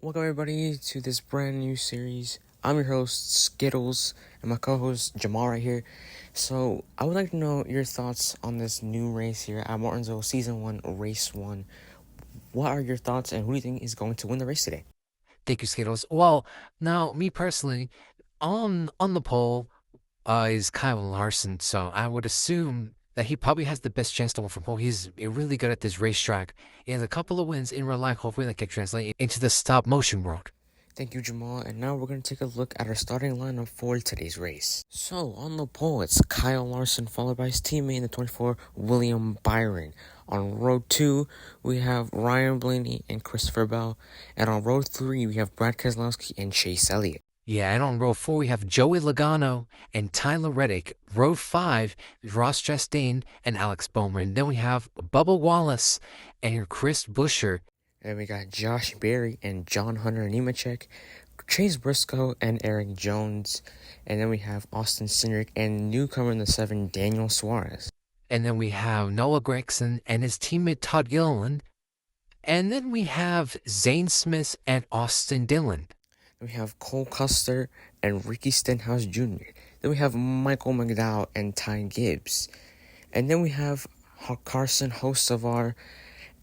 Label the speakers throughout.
Speaker 1: Welcome everybody to this brand new series. I'm your host Skittles and my co-host Jamal right here. So I would like to know your thoughts on this new race here at Martinsville Season 1, Race 1. What are your thoughts and who do you think is going to win the race today?
Speaker 2: Thank you, Skittles. Well, now me personally, on the pole, is Kyle Larson. So I would assume that he probably has the best chance to win from pole. He's really good at this racetrack. He has a couple of wins in real life. Hopefully, that can translate into the stop motion world.
Speaker 1: Thank you, Jamal. And now we're going to take a look at our starting lineup for today's race. So, on the pole, it's Kyle Larson, followed by his teammate in the 24, William Byron. On row 2, we have Ryan Blaney and Christopher Bell. And on row 3, we have Brad Keselowski and Chase Elliott.
Speaker 2: Yeah, and on row 4, we have Joey Logano and Tyler Reddick. Row 5, Ross Chastain and Alex Bowman. Then we have Bubba Wallace and Chris Buescher.
Speaker 1: And we got Josh Berry and John Hunter Nemechek, Chase Briscoe and Eric Jones. And then we have Austin Cindric and newcomer in the 7, Daniel Suarez.
Speaker 2: And then we have Noah Gragson and his teammate Todd Gilliland. And then we have Zane Smith and Austin Dillon.
Speaker 1: Then we have Cole Custer and Ricky Stenhouse Jr. Then we have Michael McDowell and Ty Gibbs. And then we have Carson Hocevar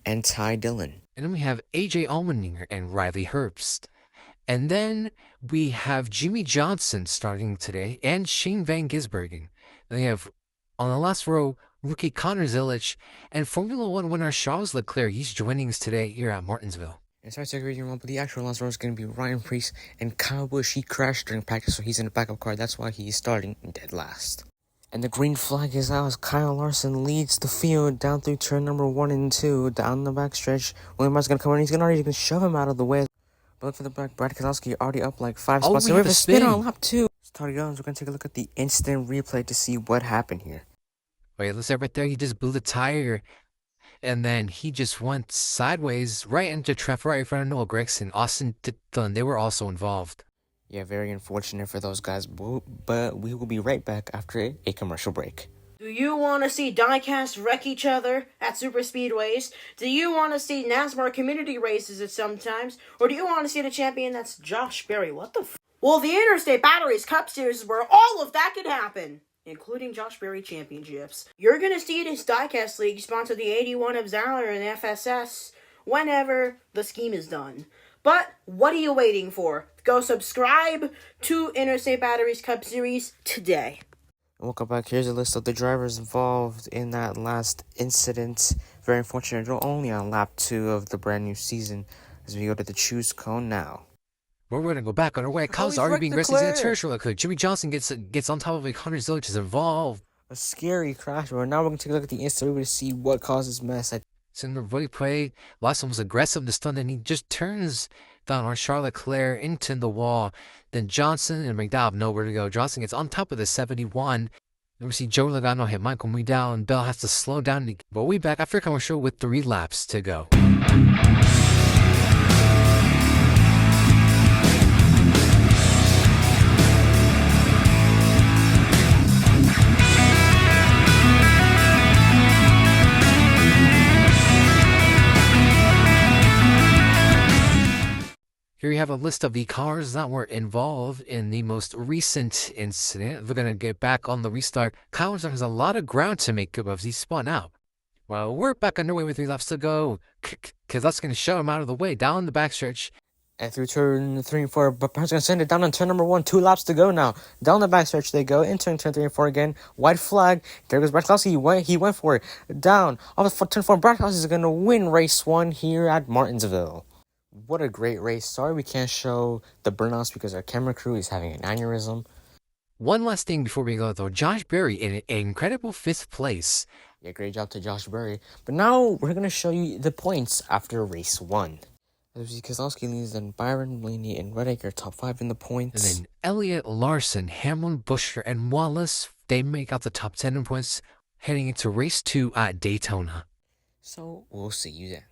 Speaker 1: and Ty Dillon.
Speaker 2: And then we have AJ Allmendinger and Riley Herbst. And then we have Jimmy Johnson starting today and Shane Van Gisbergen. Then we have, on the last row, rookie Connor Zilic and Formula One winner Charles Leclerc. He's joining us today here at Martinsville.
Speaker 1: And sorry to agree with you, but the actual last row is going to be Ryan Preece and Kyle Busch. He crashed during practice, so he's in the backup car. That's why he's starting dead last. And the green flag is out as Kyle Larson leads the field down through turn number 1 and 2. Down the backstretch, William Byron's going to come in. He's already going to shove him out of the way. But look for the back. Brad Keselowski already up like 5 spots.
Speaker 2: We have a spin
Speaker 1: on lap 2. Starting guns, we're going to take a look at the instant replay to see what happened here.
Speaker 2: Wait, let's say right there, he just blew the tire. And then he just went sideways right into traffic right in front of Noah Gragson. Austin Dillon, they were also involved.
Speaker 1: Yeah, very unfortunate for those guys, but we will be right back after a commercial break.
Speaker 3: Do you want to see diecast wreck each other at super speedways? Do you want to see NASCAR community races at sometimes? Or do you want to see the champion that's Josh Berry? What the f? Well, the Interstate Batteries Cup Series is where all of that can happen, including Josh Berry championships. You're going to see this diecast league sponsor the 81 of Zauer and FSS whenever the scheme is done. But what are you waiting for? Go subscribe to Interstate Batteries Cup Series today.
Speaker 1: Welcome back. Here's a list of the drivers involved in that last incident. Very unfortunate. We're only on lap 2 of the brand new season as we go to the choose cone now.
Speaker 2: We're going to go back on our way. Kyle's already being rescued in the church real quick. Jimmy Johnson gets on top of Connor Zilic is involved.
Speaker 1: A scary crash. Now we're going to take a look at the instant to see what causes mess.
Speaker 2: It's in the replay. Larson was aggressive to stun, and he just turns down on Charlotte Leclerc into the wall. Then Johnson and McDowell have nowhere to go. Johnson gets on top of the 71. Then we see Joe Logano hit Michael McDowell, and Bell has to slow down. But we'll be back after a commercial with 3 laps to go. Here you have a list of the cars that were involved in the most recent incident. We're going to get back on the restart. Kyle Larson has a lot of ground to make up as he spun out. Well, we're back underway with 3 laps to go. Because that's going to shove him out of the way down the backstretch.
Speaker 1: And through turn 3 and 4, but Byron's going to send it down on turn number 1. 2 laps to go now. Down the backstretch they go. Into turn 3 and 4 again. White flag. There goes Brad Keselowski. He went for it. Down. Off of turn 4. Brad Keselowski is going to win race 1 here at Martinsville. What a great race. Sorry we can't show the burnouts because our camera crew is having an aneurysm.
Speaker 2: One last thing before we go, though. Josh Berry in an incredible 5th place.
Speaker 1: Yeah, great job to Josh Berry. But now we're going to show you the points after race 1. As you see, Keselowski leads, then Byron, Blaney, and Reddick are top 5 in the points.
Speaker 2: And then Elliott, Larson, Hamlin, Buescher, and Wallace, they make out the top 10 in points heading into race 2 at Daytona.
Speaker 1: So we'll see you then.